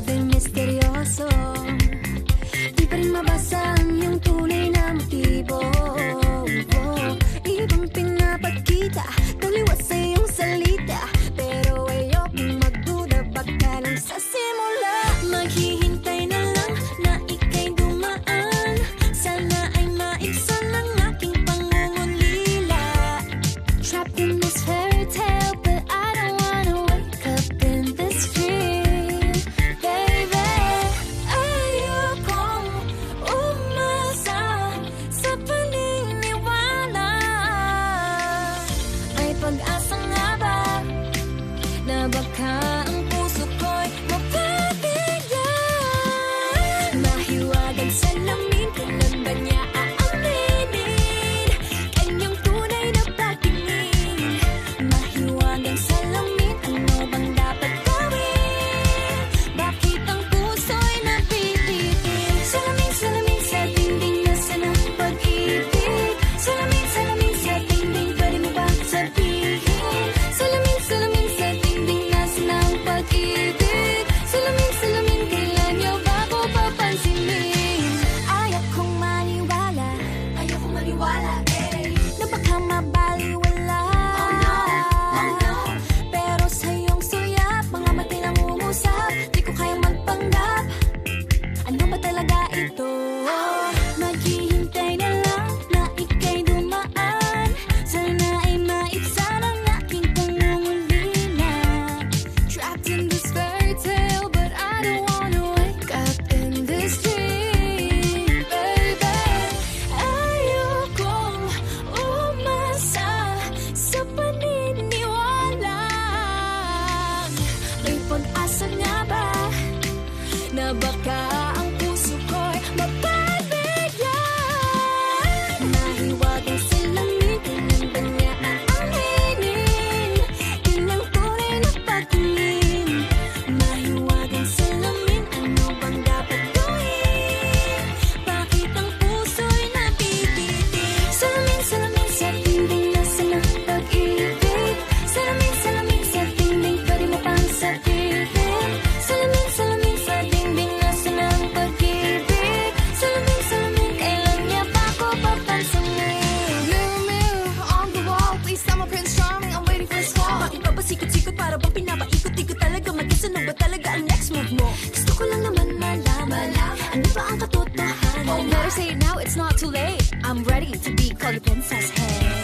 din misteryoso. Di pa rin mabasa ang iyong tunay na motibo. Ibang pinapakita, taliwas sa iyong salita, pero ayokong magduda, baka lang sa simula. Maghihintay na lang na ika'y dumaan, sana ay maibsan ang aking pangungulila. Trapped in this fairy tale, but I don't wanna wake up in this dream, baby. Ayokong umasa sa paniniwala. May pag-asa nga ba na baka ang puso ko'y mapabigyan? Mahiwagang salamin, kailan ba niya aaminin kanyang tunay na pagtingin? Mahiwagang salamin, ano bang dapat gawin? Bakit ang puso'y napilitin? Salamin, salamin sa dingding, nasaan ang pag-ibig? Salamin, salamin sa dingding, pwede mo ba sabihin? Salamin, salamin sa dingding, nasaan ang pag-ibig? Salamin, salamin, kailan niyo ba ako papansinin? Ayokong maniwala, eh, na baka mabaliwala. Oh no, pero sa iyong suyak, mga mati nangungusap, di ko kayang magpanggap. Ano ba talaga ito? Maghihintay na lang na ika'y dumaan, sana ay maibsan ang aking pangungulila. Trapped in this fairy tale, but I don't wanna wake up in this dream, baby. Ayokong umasa sa paniniwala. May pag-asa nga ba na baka ang puso ko'y mapabigyan? Mahiwagang salamin, kailan ba niya aaminin kanyang tunay na pagtingin? Mahiwagang salamin, ano bang dapat gawin? Bakit ang puso'y napipiti? Salamin, salamin sa dingding, nasaan ang pag-ibig? Salamin, salamin sa dingding, pwede mo pang sabihin? Salamin, salamin sa dingding, nasaan ang pag-ibig? Salamin, salamin, kailan niya ba ako papansinin? Mirror, mirror on the wall, please tell my Prince Charming I'm waiting for his call. Bakit ba pasikot-sikot, para bang pinapaikot-ikot talaga? Mag-isa na ba talaga ang next move mo? Gusto ko lang naman malaman, ano ba ang katotohanan? Oh, better say it now, it's not too late. I'm ready to be called the princess. Hey.